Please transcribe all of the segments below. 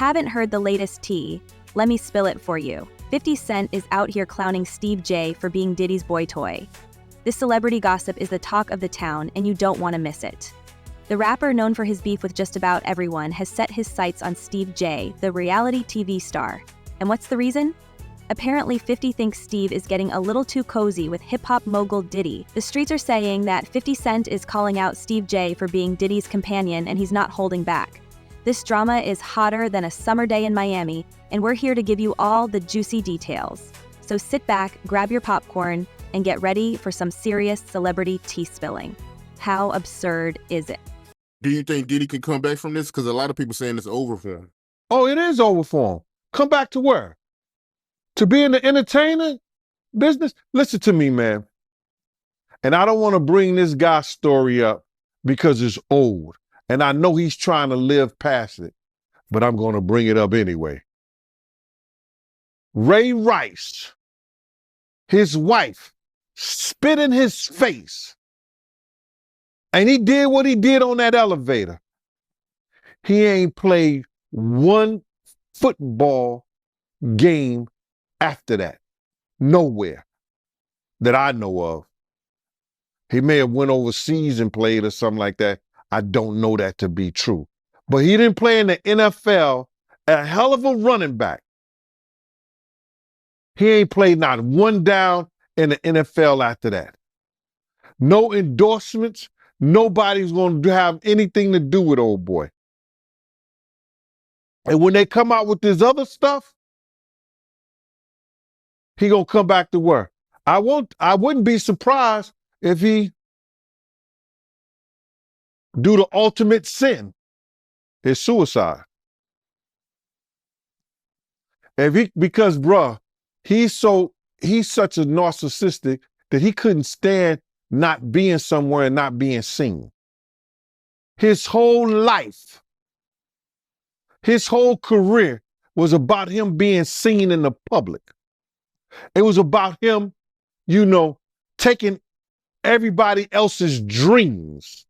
Haven't heard the latest tea? Let me spill it for you. 50 Cent is out here clowning Steve J for being Diddy's boy toy. This celebrity gossip is the talk of the town, and you don't want to miss it. The rapper, known for his beef with just about everyone, has set his sights on Steve J, the reality TV star. And what's the reason? Apparently, 50 thinks Steve is getting a little too cozy with hip-hop mogul Diddy. The streets are saying that 50 Cent is calling out Steve J for being Diddy's companion, and he's not holding back. This drama is hotter than a summer day in Miami, and we're here to give you all the juicy details. So sit back, grab your popcorn, and get ready for some serious celebrity tea spilling. How absurd is it? Do you think Diddy can come back from this? Because a lot of people saying it's over for him. Oh, it is over for him. Come back to where? To be in the entertainer business? Listen to me, man. And I don't want to bring this guy's story up because it's old. And I know he's trying to live past it, but I'm going to bring it up anyway. Ray Rice, his wife, spit in his face. And he did what he did on that elevator. He ain't played one football game after that. Nowhere that I know of. He may have went overseas and played or something like that. I don't know that to be true. But he didn't play in the NFL, a hell of a running back. He ain't played not one down in the NFL after that. No endorsements. Nobody's going to have anything to do with old boy. And when they come out with this other stuff, he going to come back to work. I wouldn't be surprised if he do the ultimate sin, is suicide. Because bruh, he's such a narcissistic that he couldn't stand not being somewhere and not being seen. His whole life, his whole career was about him being seen in the public. It was about him, taking everybody else's dreams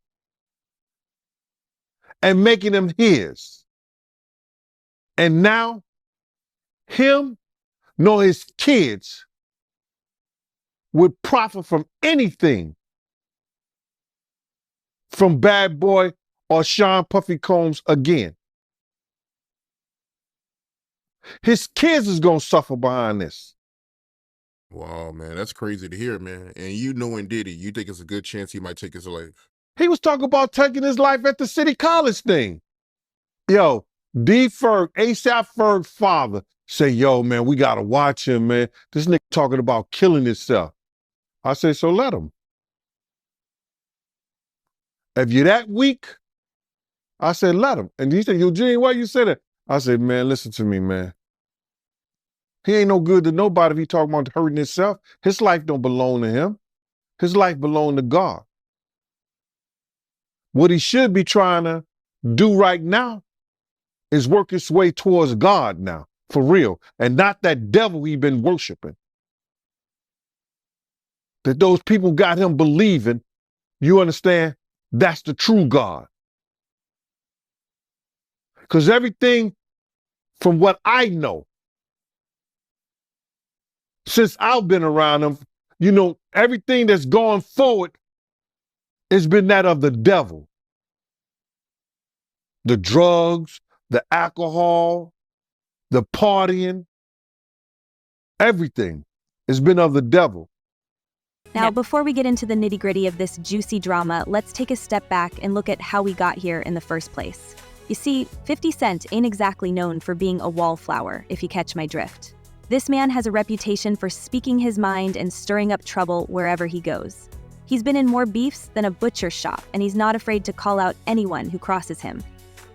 and making them his. And now, him nor his kids would profit from anything from Bad Boy or Sean Puffy Combs again. His kids is gonna suffer behind this. Wow, man, that's crazy to hear, man. And you knowing Diddy, you think it's a good chance he might take his life? He was talking about taking his life at the City College thing. Yo, D. Ferg, ASAP Ferg's father, say, yo, man, we gotta watch him, man. This nigga talking about killing himself. I say, so let him. If you're that weak, I said, let him. And he said, Eugene, why you say that? I said, man, listen to me, man. He ain't no good to nobody if he talking about hurting himself. His life don't belong to him. His life belong to God. What he should be trying to do right now is work his way towards God now, for real, and not that devil he been worshiping. That those people got him believing, you understand, that's the true God. Because everything from what I know, since I've been around him, everything that's gone forward has been that of the devil. The drugs, the alcohol, the partying, everything has been of the devil. Now, before we get into the nitty-gritty of this juicy drama, let's take a step back and look at how we got here in the first place. You see, 50 Cent ain't exactly known for being a wallflower, if you catch my drift. This man has a reputation for speaking his mind and stirring up trouble wherever he goes. He's been in more beefs than a butcher's shop, and he's not afraid to call out anyone who crosses him.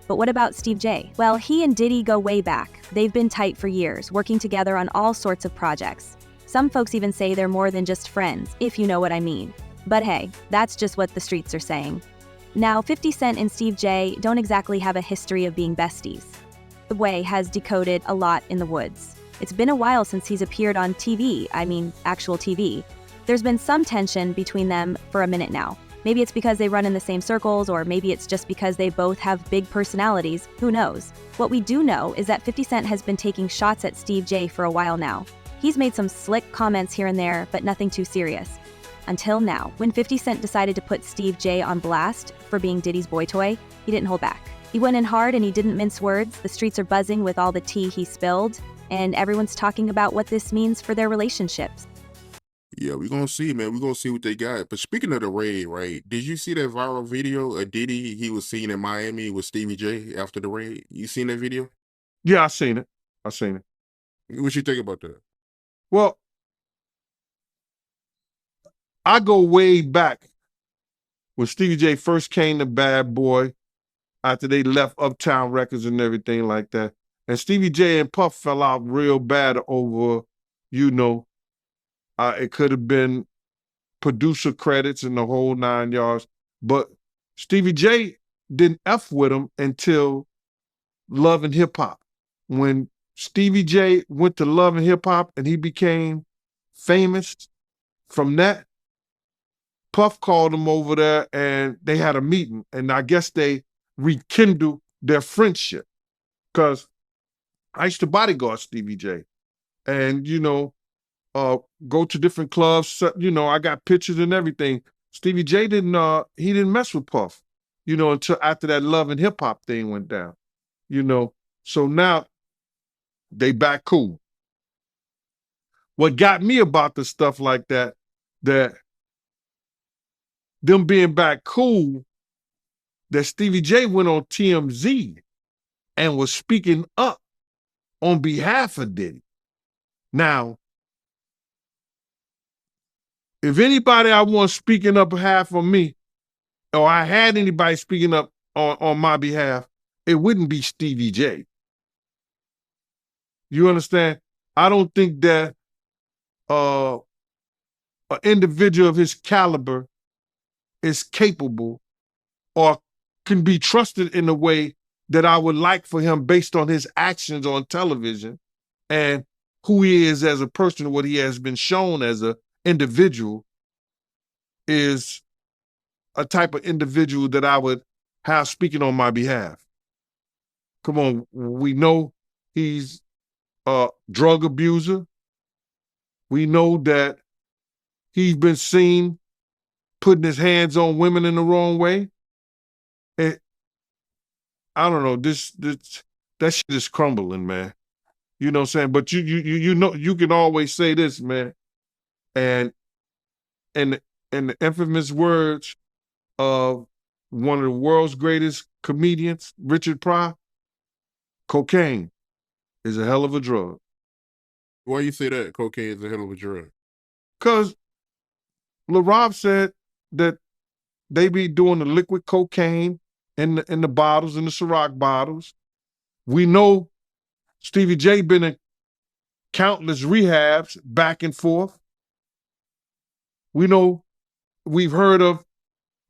But what about Steve J? Well, he and Diddy go way back. They've been tight for years, working together on all sorts of projects. Some folks even say they're more than just friends, if you know what I mean. But hey, that's just what the streets are saying. Now, 50 Cent and Steve J don't exactly have a history of being besties. The way has decoded a lot in the woods. It's been a while since he's appeared on TV, actual TV. There's been some tension between them for a minute now. Maybe it's because they run in the same circles, or maybe it's just because they both have big personalities, who knows? What we do know is that 50 Cent has been taking shots at Steve J for a while now. He's made some slick comments here and there, but nothing too serious. Until now, when 50 Cent decided to put Steve J on blast for being Diddy's boy toy, he didn't hold back. He went in hard and he didn't mince words. The streets are buzzing with all the tea he spilled, and everyone's talking about what this means for their relationships. Yeah, we're gonna see, man. We're gonna see what they got. But speaking of the raid, right? Did you see that viral video of Diddy? He was seen in Miami with Stevie J after the raid. You seen that video? Yeah, I seen it. I seen it. What you think about that? Well, I go way back when Stevie J first came to Bad Boy after they left Uptown Records and everything like that. And Stevie J and Puff fell out real bad over, you know, it could have been producer credits and the whole 9 yards. But Stevie J didn't F with him until Love and Hip Hop. When Stevie J went to Love and Hip Hop and he became famous from that, Puff called him over there and they had a meeting. And I guess they rekindled their friendship. Because I used to bodyguard Stevie J. And, you know, go to different clubs. You know, I got pictures and everything. Stevie J didn't mess with Puff, you know, until after that Love and Hip Hop thing went down, you know. So now they back cool. What got me about the stuff like that them being back cool, that Stevie J went on TMZ and was speaking up on behalf of Diddy. Now, if anybody I want speaking up behalf of me, or I had anybody speaking up on my behalf, it wouldn't be Stevie J. You understand? I don't think that an individual of his caliber is capable or can be trusted in the way that I would like for him based on his actions on television and who he is as a person, what he has been shown as an individual is a type of individual that I would have speaking on my behalf. Come on, we know he's a drug abuser. We know that he's been seen putting his hands on women in the wrong way. And I don't know, that shit is crumbling, man. You know what I'm saying? But you know, you can always say this, man. And in the infamous words of one of the world's greatest comedians, Richard Pryor, cocaine is a hell of a drug. Why you say that? Cocaine is a hell of a drug. Because LaRob said that they be doing the liquid cocaine in the bottles, in the Ciroc bottles. We know Stevie J been in countless rehabs back and forth. We know, we've heard of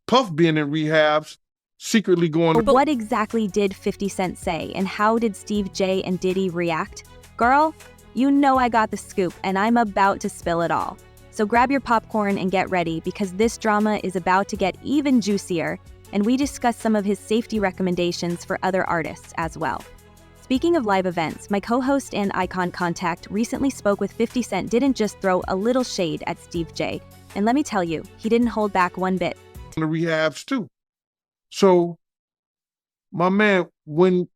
Puff being in rehabs, secretly going. But what exactly did 50 Cent say, and how did Steve J and Diddy react? Girl, you know I got the scoop, and I'm about to spill it all. So grab your popcorn and get ready, because this drama is about to get even juicier, and we discuss some of his safety recommendations for other artists as well. Speaking of live events, my co-host and Icon Contact recently spoke with 50 Cent didn't just throw a little shade at Steve J. And let me tell you, he didn't hold back one bit. The rehabs too. So, my man, when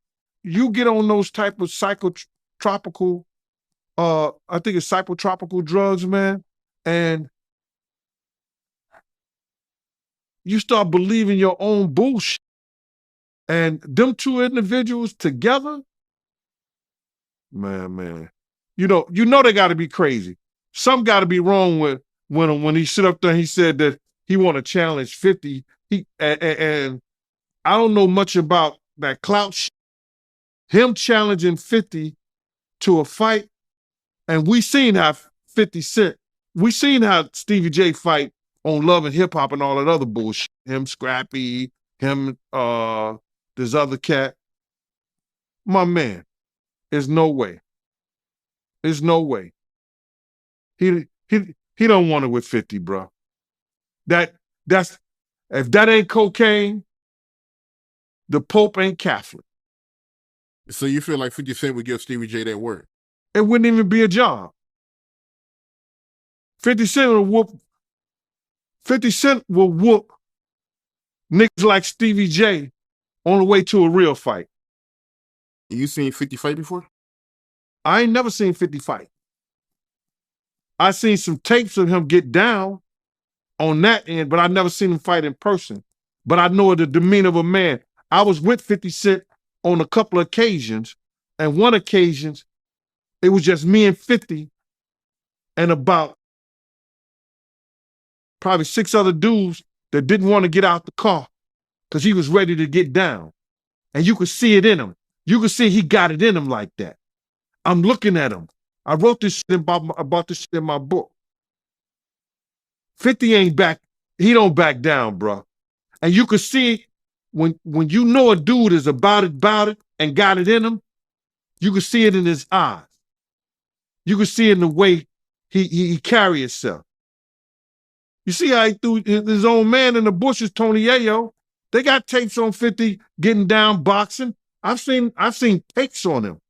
you get on those type of psychotropical, I think it's psychotropical drugs, man, and you start believing your own bullshit, and them two individuals together, man, you know they got to be crazy. Something got to be wrong with when he sit up there and he said that he want to challenge 50. And I don't know much about that clout shit. Him challenging 50 to a fight, and we seen how 50 Cent, we seen how Stevie J fight on Love and Hip Hop and all that other bullshit. Him, Scrappy, him, this other cat. My man, there's no way. There's no way. He don't want it with 50, bro. That's If that ain't cocaine, the Pope ain't Catholic. So you feel like 50 Cent would give Stevie J that work? It wouldn't even be a job. 50 Cent will whoop. 50 Cent will whoop niggas like Stevie J on the way to a real fight. You seen 50 fight before? I ain't never seen 50 fight. I seen some tapes of him get down on that end, but I never seen him fight in person. But I know the demeanor of a man. I was with 50 Cent on a couple of occasions, and one occasion, it was just me and 50 and about probably 6 other dudes that didn't want to get out the car because he was ready to get down. And you could see it in him. You could see he got it in him like that. I'm looking at him. I wrote this shit about this shit in my book. 50 ain't back. He don't back down, bro. And you could see when you know a dude is about it, and got it in him, you could see it in his eyes. You could see it in the way he carry himself. You see how he threw his own man in the bushes, Tony Yayo. They got tapes on 50 getting down boxing. I've seen takes on him.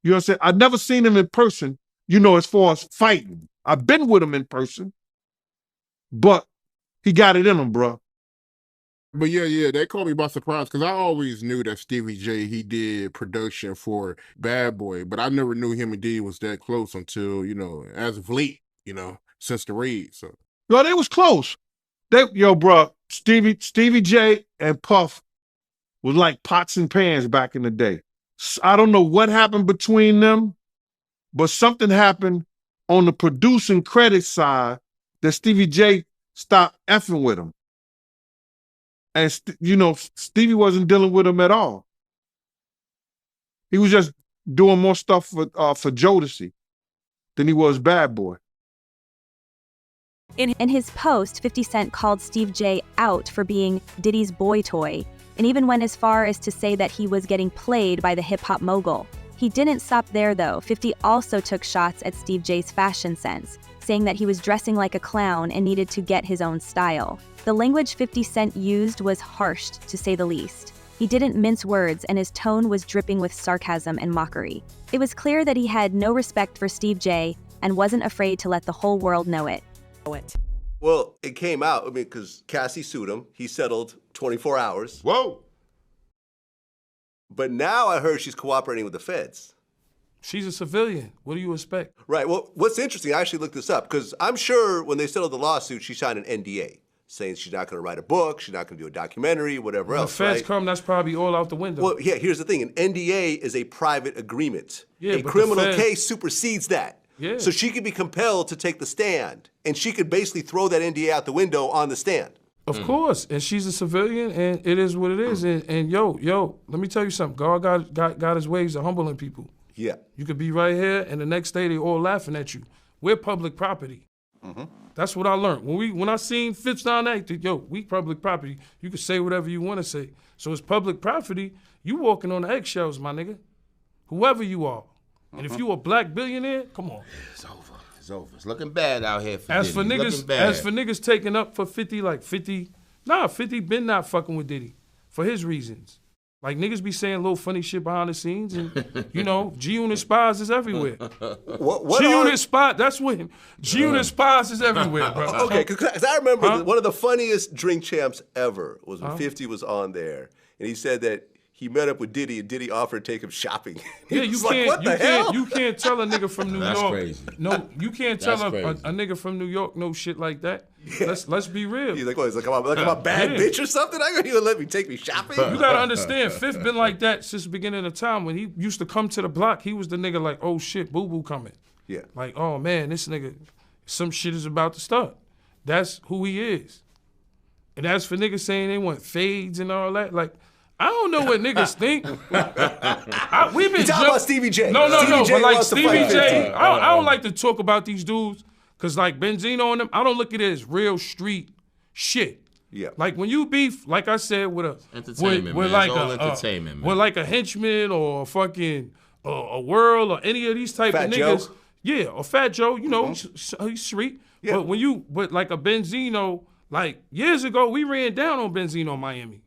You know what I'm saying? I've never seen him in person, as far as fighting. I've been with him in person, but he got it in him, bro. But yeah, that caught me by surprise because I always knew that Stevie J, he did production for Bad Boy, but I never knew him and Diddy was that close until, as of late, since the raid. So. Yo, they was close. Bro, Stevie J and Puff was like pots and pans back in the day. I don't know what happened between them, but something happened on the producing credit side that Stevie J stopped effing with him. And, Stevie wasn't dealing with him at all. He was just doing more stuff for Jodeci than he was Bad Boy. In his post, 50 Cent called Steve J out for being Diddy's boy toy, and even went as far as to say that he was getting played by the hip-hop mogul. He didn't stop there, though. 50 also took shots at Steve J's fashion sense, saying that he was dressing like a clown and needed to get his own style. The language 50 Cent used was harsh, to say the least. He didn't mince words, and his tone was dripping with sarcasm and mockery. It was clear that he had no respect for Steve J and wasn't afraid to let the whole world know it. Well, it came out, because Cassie sued him. He settled 24 hours. Whoa! But now I heard she's cooperating with the feds. She's a civilian. What do you expect? Right. Well, what's interesting, I actually looked this up, because I'm sure when they settled the lawsuit, she signed an NDA, saying she's not going to write a book, she's not going to do a documentary, whatever else, When the feds come, that's probably all out the window. Well, yeah, here's the thing. An NDA is a private agreement. Yeah, a criminal case supersedes that. Yeah. So she could be compelled to take the stand, and she could basically throw that NDA out the window on the stand. Of course, and she's a civilian, and it is what it is. And yo, let me tell you something. God got his ways of humbling people. Yeah. You could be right here, and the next day they all laughing at you. We're public property. That's what I learned. When I seen Fitz down there, we public property. You can say whatever you want to say. So it's public property. You walking on the eggshells, my nigga. Whoever you are. And if you a black billionaire, come on. It's over. It's over. It's looking bad out here for as Diddy. As for niggas taking up for 50, 50 been not fucking with Diddy for his reasons. Like, niggas be saying little funny shit behind the scenes, and, G-Unit spies is everywhere. G-Unit spy, that's when G-Unit spies is everywhere, bro. Okay, because I remember one of the funniest Drink Champs ever was when 50 was on there, and he said that he met up with Diddy, and Diddy offered to take him shopping. Yeah, you can't tell a nigga from New York. That's crazy. No, you can't tell a nigga from New York no shit like that. Yeah. Let's be real. He's like, what? He's like, I'm a bad bitch or something? I gonna let me take me shopping? You gotta understand, Fifth been like that since the beginning of time. When he used to come to the block, he was the nigga like, oh shit, boo-boo coming. Yeah. Like, oh man, this nigga, some shit is about to start. That's who he is. And as for niggas saying they want fades and all that, like, I don't know what niggas think. We've been talking about Stevie J. No, but like Stevie J, I don't like to talk about these dudes, cause like Benzino and them, I don't look at it as real street shit. Yeah. Like when you beef, like I said, with a entertainment, with like entertainment, man. With like a henchman or a fucking a World or any of these type Fat of niggas. Joe. Yeah, or Fat Joe, he's street. Yeah. But like a Benzino, Like, years ago, we ran down on Benzino Miami.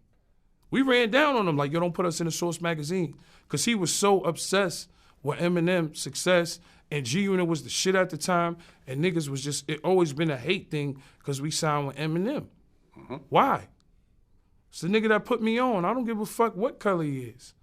We ran down on him like, yo, don't put us in the Source magazine. Because he was so obsessed with Eminem's success, and G-Unit was the shit at the time, and niggas was just, it always been a hate thing because we signed with Eminem. Why? It's the nigga that put me on. I don't give a fuck what color he is.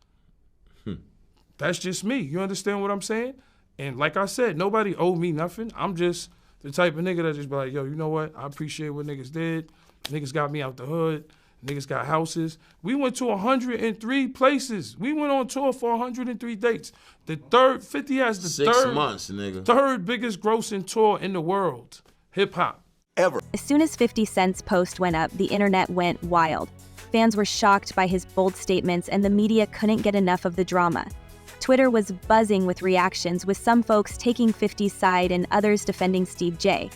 That's just me. You understand what I'm saying? And like I said, nobody owed me nothing. I'm just the type of nigga that just be like, yo, you know what? I appreciate what niggas did. Niggas got me out the hood. Niggas got houses. We went to 103 places. We went on tour for 103 dates. The third, 50 has the 6 months, nigga. Third biggest grossing tour in the world. Hip hop. Ever. As soon as 50 Cent's post went up, the internet went wild. Fans were shocked by his bold statements, and the media couldn't get enough of the drama. Twitter was buzzing with reactions, with some folks taking 50's side and others defending Steve J.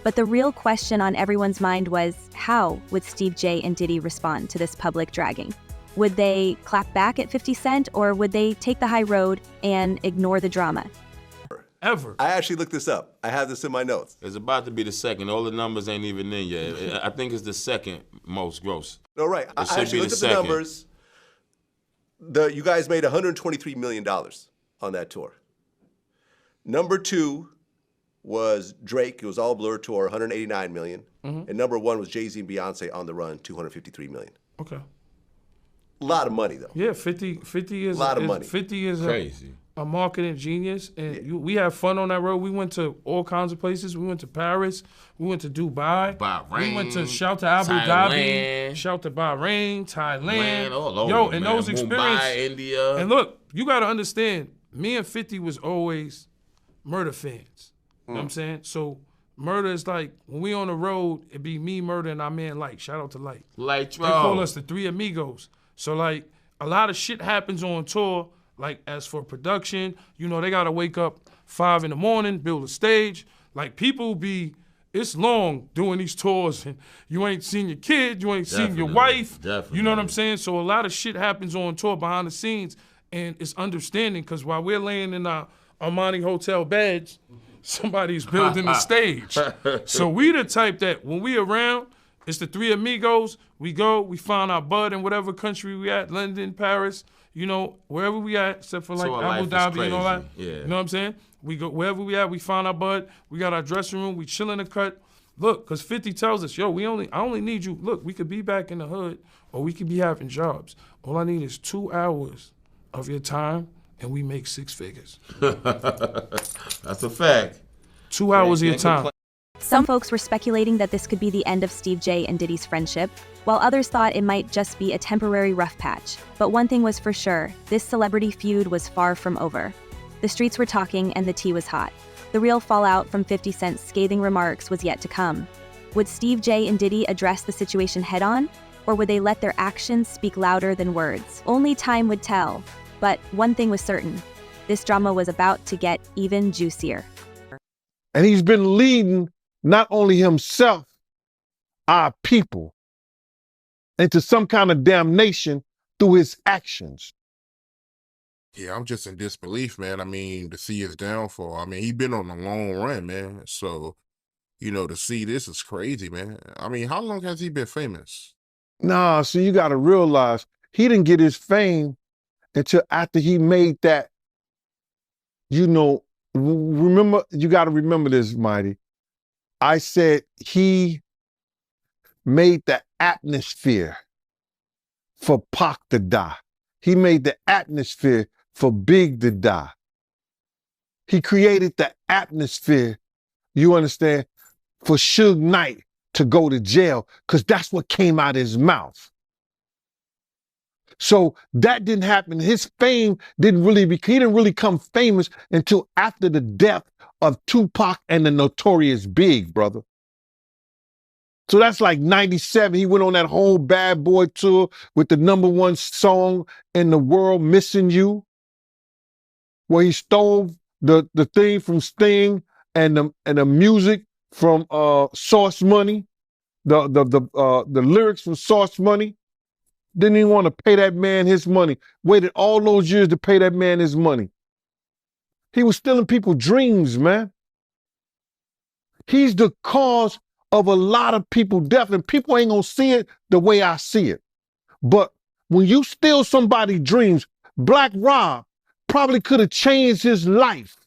But the real question on everyone's mind was, how would Steve J and Diddy respond to this public dragging? Would they clap back at 50 Cent, or would they take the high road and ignore the drama? Ever. I actually looked this up. I have this in my notes. It's about to be the second. All the numbers ain't even in yet. I think it's the second most gross. No, right. I actually looked at the numbers. You guys made $123 million on that tour. Number 2 was Drake. It was all Blur tour, $189 million. And number 1 was Jay-Z and Beyonce on the run, $253 million. Okay. A lot of money, though. Yeah, 50 is a lot of money. 50 is crazy. A marketing genius, and we had fun on that road. We went to all kinds of places. We went to Paris. We went to Dubai. Bahrain. We went to shout to Abu Dhabi. Shout to Bahrain, Thailand. All over, yo, and those experiences. Mumbai, India. And look, you got to understand, me and 50 was always Murder fans. You know what I'm saying? So Murder is like, when we on the road, it be me, Murder, and our man Light. Shout out to Light. Light, they call us the Three Amigos. So like, a lot of shit happens on tour. Like, as for production, you know, they got to wake up 5 in the morning, build a stage. Like, people be, it's long doing these tours, and you ain't seen your kid, you ain't seen your wife. Definitely. You know what I'm saying? So a lot of shit happens on tour behind the scenes, and it's understanding, because while we're laying in our Armani hotel beds, somebody's building the stage. So we the type that when we around, it's the Three Amigos. We go, we find our bud in whatever country we at, London, Paris, you know, wherever we at, except for like Abu Dhabi and all that. Yeah. You know what I'm saying? We go wherever we at, we find our bud. We got our dressing room. We chill in the cut. Look, because 50 tells us, yo, I only need you. Look, we could be back in the hood, or we could be having jobs. All I need is 2 hours of your time, and we make 6 figures. That's a fact. 2 hours of your time. Some folks were speculating that this could be the end of Steve J and Diddy's friendship, while others thought it might just be a temporary rough patch. But one thing was for sure, this celebrity feud was far from over. The streets were talking and the tea was hot. The real fallout from 50 Cent's scathing remarks was yet to come. Would Steve J and Diddy address the situation head-on, or would they let their actions speak louder than words? Only time would tell. But one thing was certain, this drama was about to get even juicier. And he's been leading not only himself, our people, into some kind of damnation through his actions. Yeah, I'm just in disbelief, man. I mean, to see his downfall. I mean, he's been on a long run, man. So, you know, to see this is crazy, man. I mean, how long has he been famous? Nah, so you got to realize he didn't get his fame until after he made that, you know, remember, you got to remember this, Mighty. I said he made the atmosphere for Pac to die. He made the atmosphere for Big to die. He created the atmosphere, you understand, for Suge Knight to go to jail, because that's what came out of his mouth. So that didn't happen. His fame he didn't really come famous until after the death of Tupac and the Notorious Big, brother. So that's like 97. He went on that whole Bad Boy tour with the #1 song in the world, Missing You, where he stole the thing from Sting and the music from Source Money, the lyrics from Source Money. Didn't even want to pay that man his money. Waited all those years to pay that man his money. He was stealing people's dreams, man. He's the cause of a lot of people's death, and people ain't gonna see it the way I see it. But when you steal somebody's dreams, Black Rob probably could have changed his life,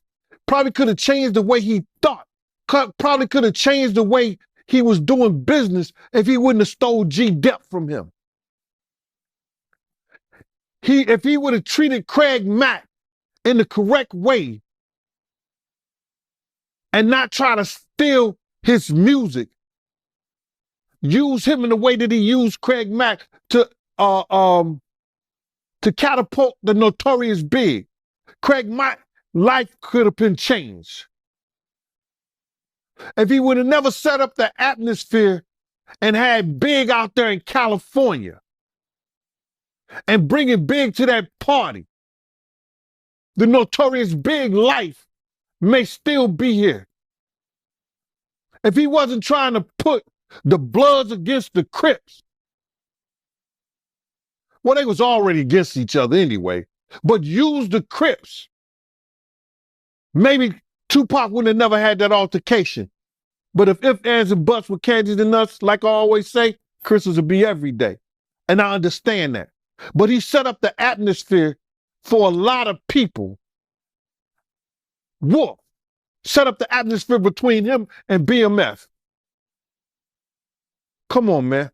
probably could have changed the way he thought, probably could have changed the way he was doing business if he wouldn't have stole G-Dep from him. If he would have treated Craig Mack in the correct way and not try to steal his music, use him in the way that he used Craig Mack to catapult the Notorious Big, Craig Mack's life could have been changed. If he would have never set up the atmosphere and had Big out there in California and bringing Big to that party, the Notorious Big life may still be here. If he wasn't trying to put the Bloods against the Crips, well, they was already against each other anyway, but use the Crips, maybe Tupac wouldn't have never had that altercation. But if ands, and buts were candies and nuts, like I always say, Christmas would be every day. And I understand that. But he set up the atmosphere for a lot of people. Wolf set up the atmosphere between him and BMF. Come on, man.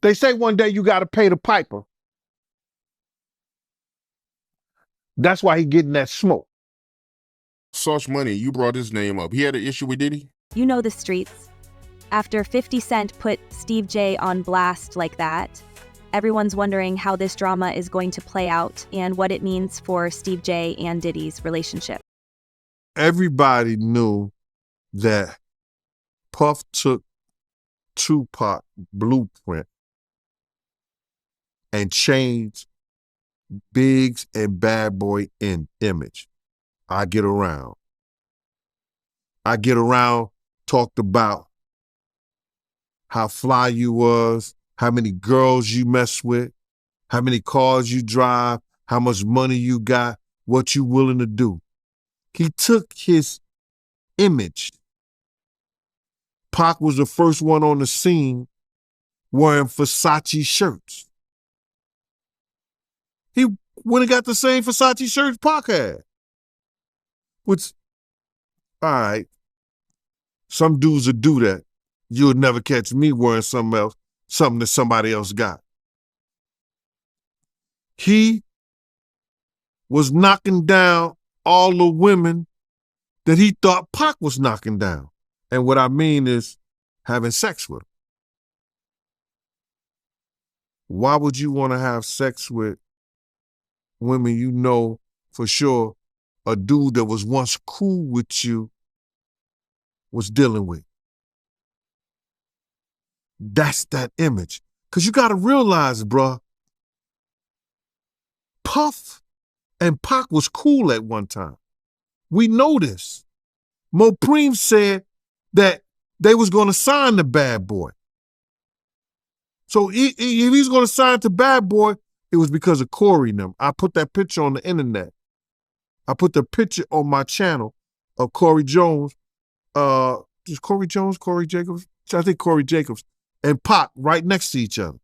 They say one day you got to pay the piper. That's why he getting that smoke. Sauce Money, you brought his name up. He had an issue with Diddy? You know the streets. After 50 Cent put Steve J on blast like that, everyone's wondering how this drama is going to play out and what it means for Steve J and Diddy's relationship. Everybody knew that Puff took Tupac blueprint and changed Biggs and Bad Boy in image. I Get Around talked about how fly you was, how many girls you mess with, how many cars you drive, how much money you got, what you willing to do. He took his image. Pac was the first one on the scene wearing Versace shirts. He went and got the same Versace shirts Pac had. Which, all right, some dudes would do that. You would never catch me wearing something else, something that somebody else got. He was knocking down all the women that he thought Pac was knocking down. And what I mean is having sex with them. Why would you want to have sex with women you know for sure a dude that was once cool with you was dealing with? That's that image. Because you got to realize, bruh, Puff and Pac was cool at one time. We know this. Mopreme said that they was going to sign the Bad Boy. So if he's going to sign to Bad Boy, it was because of Corey and them. I put that picture on the internet. I put the picture on my channel of Corey Jones. Is Corey Jones, Corey Jacobs? I think Corey Jacobs and Pac right next to each other.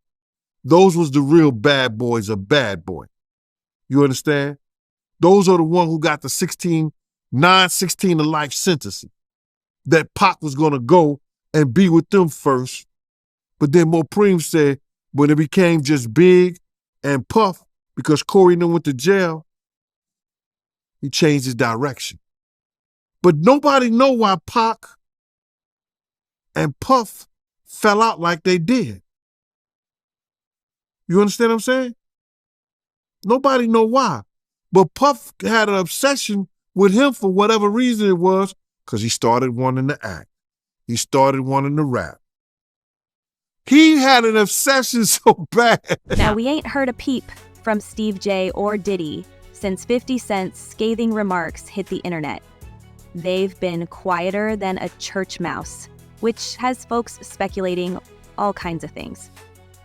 Those was the real bad boys of Bad Boy. You understand? Those are the ones who got the 16 to life sentencing. That Pac was going to go and be with them first. But then Mopreme said when it became just Big and Puff, because Corey and them went to jail, he changed his direction. But nobody know why Pac and Puff fell out like they did. You understand what I'm saying? Nobody know why. But Puff had an obsession with him for whatever reason it was, because he started wanting to act. He started wanting to rap. He had an obsession so bad. Now, we ain't heard a peep from Steve J or Diddy since 50 Cent's scathing remarks hit the internet. They've been quieter than a church mouse, which has folks speculating all kinds of things.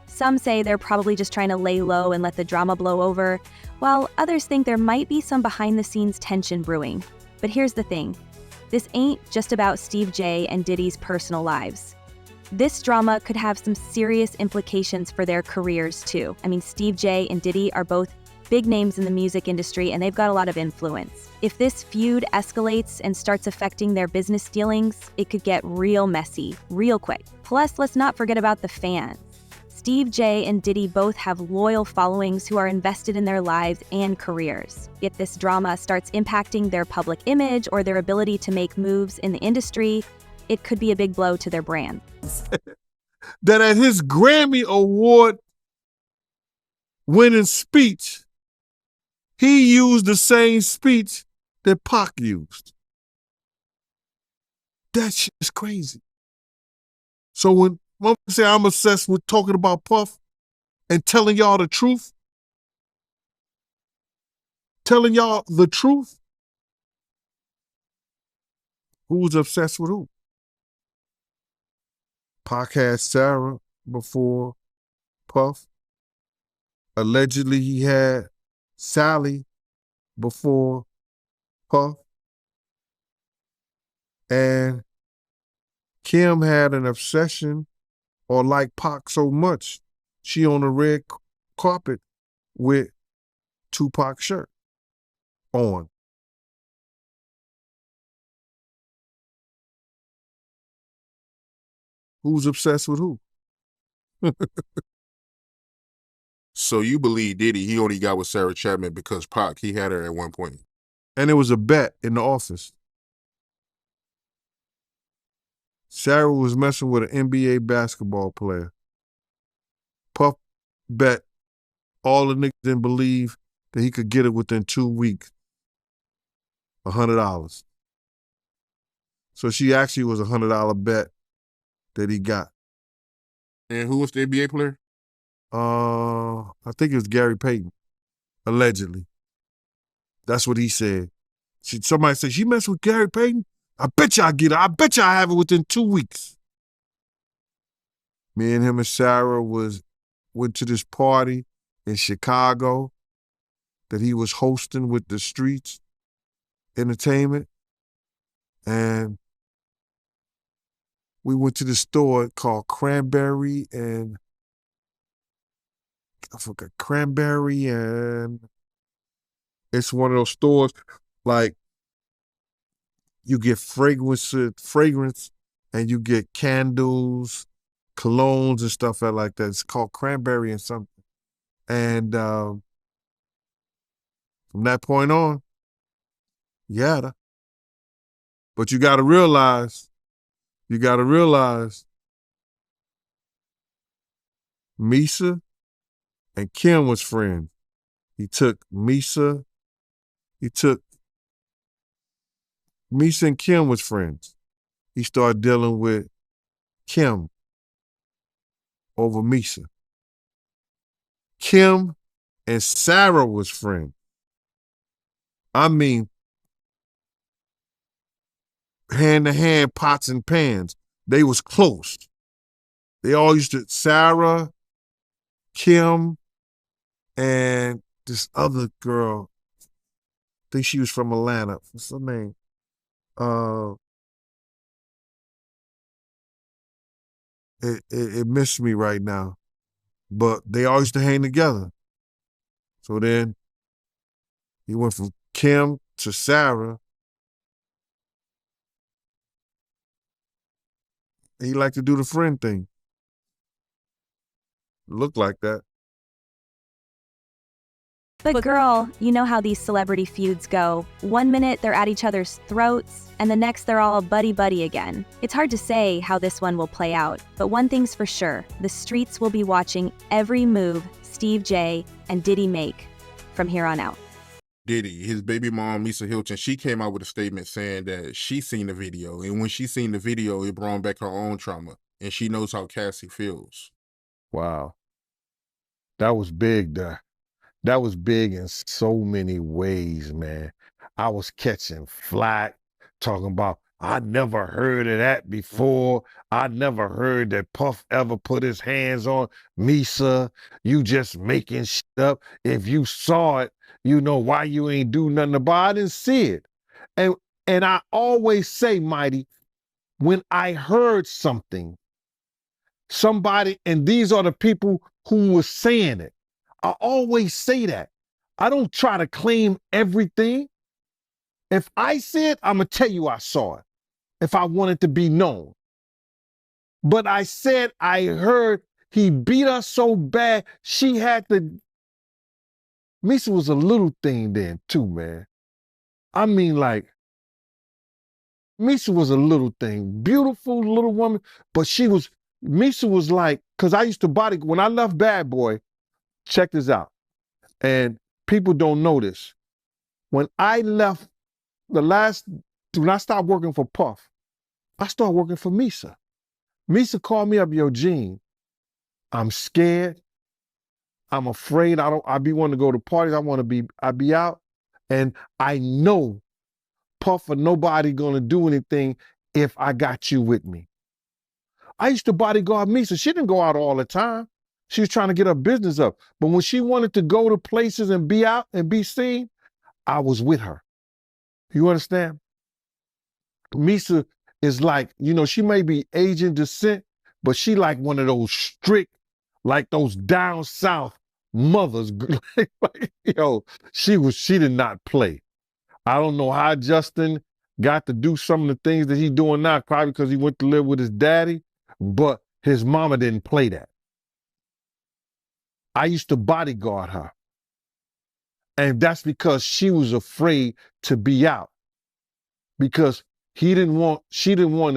Some say they're probably just trying to lay low and let the drama blow over, while others think there might be some behind-the-scenes tension brewing. But here's the thing. This ain't just about Steve J and Diddy's personal lives. This drama could have some serious implications for their careers too. I mean, Steve J and Diddy are both big names in the music industry and they've got a lot of influence. If this feud escalates and starts affecting their business dealings, it could get real messy, real quick. Plus, let's not forget about the fans. Steve J and Diddy both have loyal followings who are invested in their lives and careers. If this drama starts impacting their public image or their ability to make moves in the industry, it could be a big blow to their brand. That at his Grammy Award winning speech, he used the same speech that Pac used. That shit is crazy. So when I say I'm obsessed with talking about Puff and telling y'all the truth, who's obsessed with who? Pac had Sarah before Puff. Allegedly, he had Sally before Puff. And Kim had an obsession or liked Pac so much, she on the red carpet with Tupac shirt on. Who's obsessed with who? So you believe Diddy, he only got with Sarah Chapman because Pac, he had her at one point. And it was a bet in the office. Sarah was messing with an NBA basketball player. Puff bet all the niggas didn't believe that he could get it within 2 weeks. $100. So she actually was a $100 bet that he got. And who was the NBA player? I think it was Gary Payton, allegedly. That's what he said. Somebody said, she messed with Gary Payton? I bet you I get it. I bet you I have it within 2 weeks. Me and him and Sarah went to this party in Chicago that he was hosting with the Streets Entertainment. And we went to this store called Cranberry and I forgot Cranberry, and it's one of those stores like you get fragrance and you get candles, colognes and stuff like that. It's called Cranberry and something. And from that point on, yeah. But you gotta realize, Misa and Kim was friends. Misa and Kim was friends. He started dealing with Kim over Misa. Kim and Sarah was friends. I mean, hand to hand, pots and pans. They was close. They all used to, Sarah, Kim, and this other girl, I think she was from Atlanta. What's her name? It missed me right now. But they all used to hang together. So then he went from Kim to Sarah. He liked to do the friend thing. Looked like that. But girl, you know how these celebrity feuds go. 1 minute they're at each other's throats, and the next they're all buddy-buddy again. It's hard to say how this one will play out, but one thing's for sure, the streets will be watching every move Steve J and Diddy make from here on out. Diddy, his baby mom, Lisa Hilton, she came out with a statement saying that she seen the video, and when she seen the video, it brought back her own trauma, and she knows how Cassie feels. Wow. That was big, that was big in so many ways, man. I was catching flack, talking about, I never heard of that before. I never heard that Puff ever put his hands on Misa. You just making shit up. If you saw it, you know why you ain't do nothing about it. I didn't see it. And And I always say, Mighty, when I heard something, somebody, and these are the people who were saying it, I always say that. I don't try to claim everything. If I see it, I'm going to tell you I saw it, if I want it to be known. But I said I heard he beat her so bad, she had to. Misa was a little thing then too, man. I mean, like, Misa was a little thing, beautiful little woman, but Misa was like, because I used to when I left Bad Boy, check this out, and people don't know this. When I left when I stopped working for Puff, I started working for Misa. Misa called me up, yo, Gene, I'm scared. I'm afraid. I be wanting to go to parties. I be out. And I know Puff or nobody gonna do anything if I got you with me. I used to bodyguard Misa. She didn't go out all the time. She was trying to get her business up. But when she wanted to go to places and be out and be seen, I was with her. You understand? Misa is like, she may be Asian descent, but she like one of those strict, like those down south mothers. She did not play. I don't know how Justin got to do some of the things that he's doing now, probably because he went to live with his daddy, but his mama didn't play that. I used to bodyguard her. And that's because she was afraid to be out. Because she didn't want,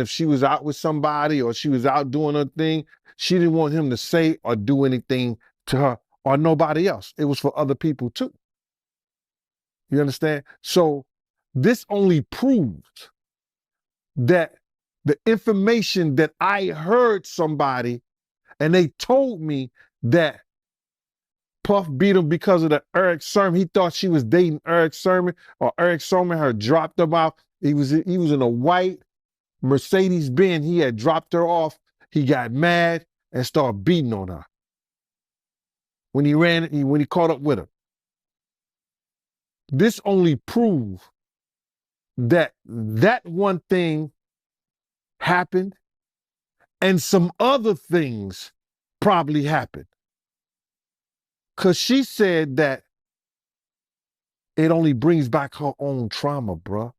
if she was out with somebody or she was out doing her thing, she didn't want him to say or do anything to her or nobody else. It was for other people too. You understand? So this only proves that the information that I heard somebody and they told me that Puff beat him because of the Eric Sermon. He thought she was dating Eric Sermon, or Eric Sermon had dropped him off. He was in a white Mercedes-Benz. He had dropped her off. He got mad and started beating on her. When he caught up with her. This only proves that one thing happened and some other things probably happened. Because she said that it only brings back her own trauma, bruh.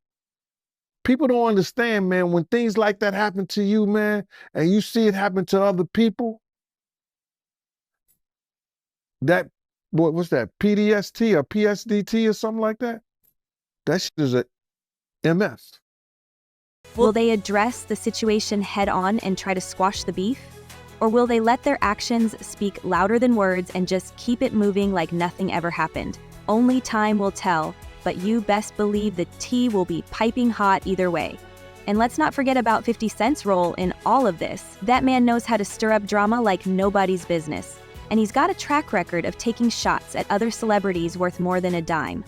People don't understand, man, when things like that happen to you, man, and you see it happen to other people, what's that, PDST or PSDT or something like that? That shit is a MS. Will they address the situation head on and try to squash the beef? Or will they let their actions speak louder than words and just keep it moving like nothing ever happened? Only time will tell, but you best believe the tea will be piping hot either way. And let's not forget about 50 Cent's role in all of this. That man knows how to stir up drama like nobody's business. And he's got a track record of taking shots at other celebrities worth more than a dime.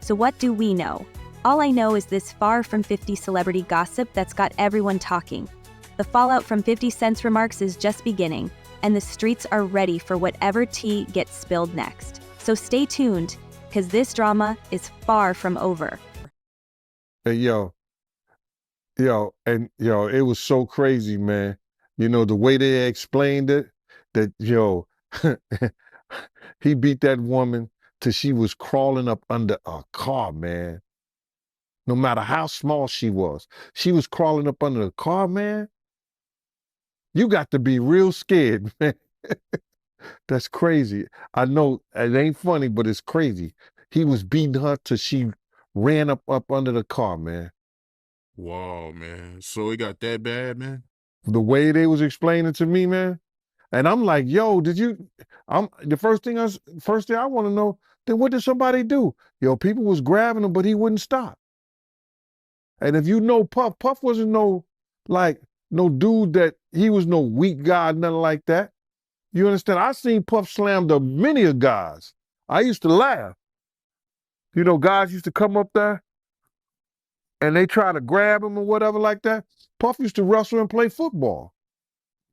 So what do we know? All I know is this far from 50 celebrity gossip that's got everyone talking. The fallout from 50 Cent's remarks is just beginning, and the streets are ready for whatever tea gets spilled next. So stay tuned, because this drama is far from over. Hey, it was so crazy, man. The way they explained it, that, he beat that woman till she was crawling up under a car, man. No matter how small she was crawling up under the car, man. You got to be real scared, man. That's crazy. I know it ain't funny, but it's crazy. He was beating her till she ran up under the car, man. Wow, man. So it got that bad, man? The way they was explaining to me, man. And I'm like, yo, the first thing I want to know, then what did somebody do? People was grabbing him, but he wouldn't stop. And if you know Puff wasn't no dude that he was no weak guy, nothing like that. You understand? I seen Puff slam to many of guys. I used to laugh. Guys used to come up there and they try to grab him or whatever like that. Puff used to wrestle and play football.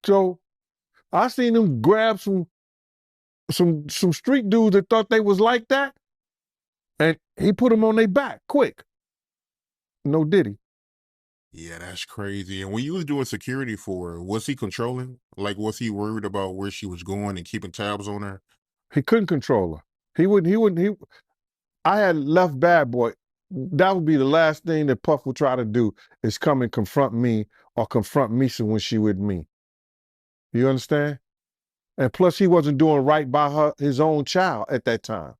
So I seen him grab some street dudes that thought they was like that, and he put them on their back quick. no Diddy. Yeah, that's crazy. And when you was doing security for her, was he controlling? Like, was he worried about where she was going and keeping tabs on her? He couldn't control her. I had left Bad Boy. That would be the last thing that Puff would try to do is come and confront me or confront Misa when she with me. You understand? And plus, he wasn't doing right by his own child at that time.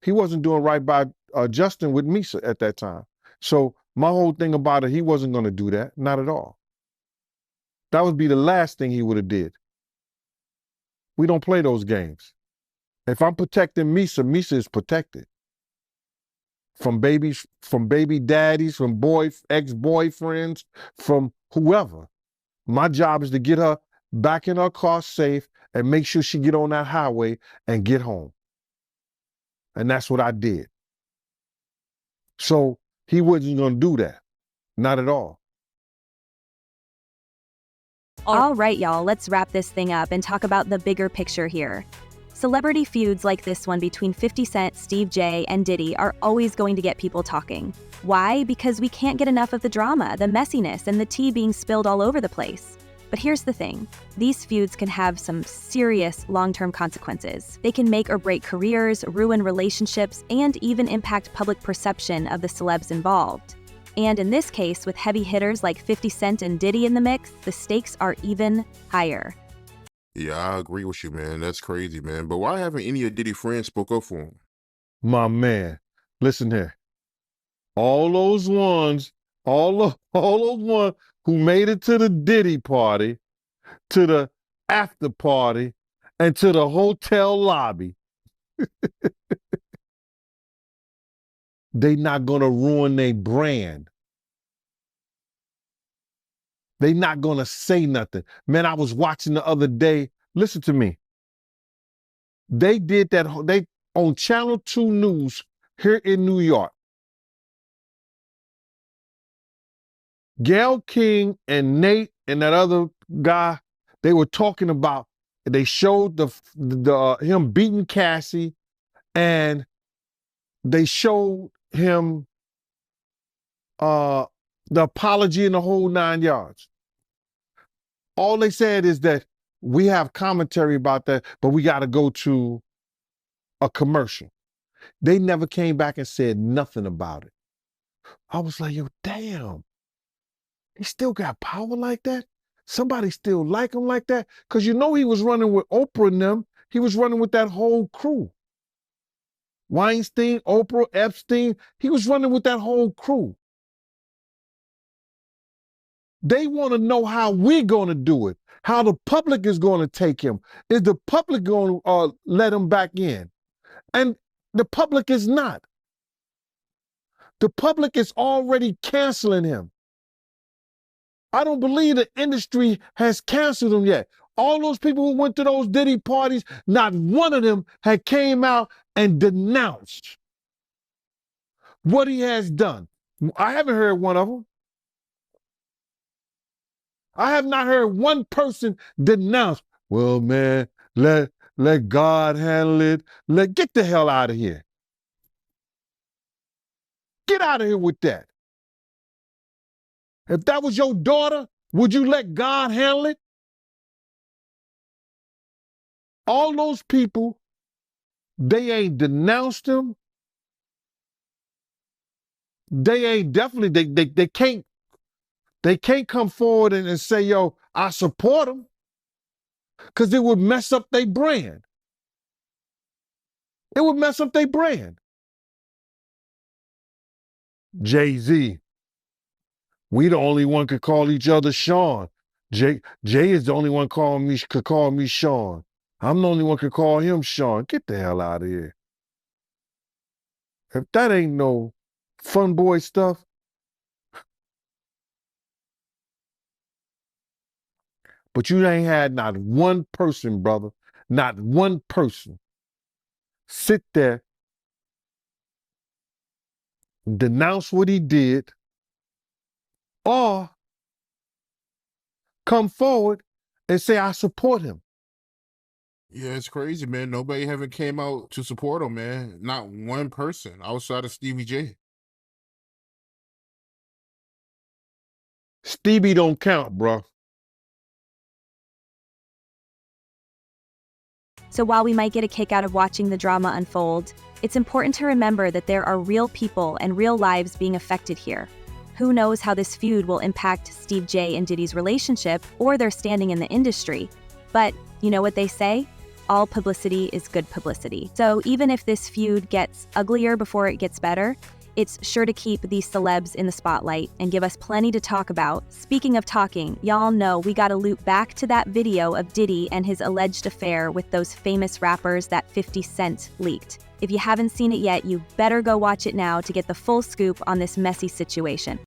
He wasn't doing right by Justin with Misa at that time. So my whole thing about it, he wasn't going to do that. Not at all. That would be the last thing he would have did. We don't play those games. If I'm protecting Misa, Misa is protected. From baby daddies, from ex-boyfriends, from whoever. My job is to get her back in her car safe and make sure she get on that highway and get home. And that's what I did. So he wasn't going to do that. Not at all. All right, y'all, let's wrap this thing up and talk about the bigger picture here. Celebrity feuds like this one between 50 Cent, Steve J, and Diddy are always going to get people talking. Why? Because we can't get enough of the drama, the messiness, and the tea being spilled all over the place. But here's the thing. These feuds can have some serious long-term consequences. They can make or break careers, ruin relationships, and even impact public perception of the celebs involved. And in this case, with heavy hitters like 50 Cent and Diddy in the mix, the stakes are even higher. Yeah, I agree with you, man. That's crazy, man. But why haven't any of Diddy friends spoke up for him? My man, listen here. All those ones who made it to the Diddy party, to the after party, and to the hotel lobby, they not gonna ruin their brand. They not gonna say nothing. Man, I was watching the other day. Listen to me. They did that. They on Channel 2 News here in New York. Gayle King and Nate and that other guy, they were talking about. They showed the him beating Cassie, and they showed him the apology in the whole 9 yards. All they said is that we have commentary about that, but we got to go to a commercial. They never came back and said nothing about it. I was like, yo, damn. He still got power like that? Somebody still like him like that? Because you know he was running with Oprah and them. He was running with that whole crew. Weinstein, Oprah, Epstein. He was running with that whole crew. They want to know how we're going to do it, how the public is going to take him. Is the public going to let him back in? And the public is not. The public is already canceling him. I don't believe the industry has canceled him yet. All those people who went to those Diddy parties, not one of them had came out and denounced what he has done. I haven't heard one of them. I have not heard one person denounce, well, man, let God handle it. Get the hell out of here. Get out of here with that. If that was your daughter, would you let God handle it? All those people, they ain't denounced him. They ain't definitely, they can't come forward and say, yo, I support him. Because it would mess up their brand. It would mess up their brand. Jay-Z. We the only one could call each other Sean. Jay is the only one could call me Sean. I'm the only one could call him Sean. Get the hell out of here. If that ain't no fun boy stuff. But you ain't had not one person, brother, not one person sit there, denounce what he did, or come forward and say, I support him. Yeah, it's crazy, man. Nobody haven't came out to support him, man. Not one person outside of Stevie J. Stevie don't count, bro. So while we might get a kick out of watching the drama unfold, it's important to remember that there are real people and real lives being affected here. Who knows how this feud will impact Steve J and Diddy's relationship or their standing in the industry. But you know what they say? All publicity is good publicity. So even if this feud gets uglier before it gets better, it's sure to keep these celebs in the spotlight and give us plenty to talk about. Speaking of talking, y'all know we gotta loop back to that video of Diddy and his alleged affair with those famous rappers that 50 Cent leaked. If you haven't seen it yet, you better go watch it now to get the full scoop on this messy situation.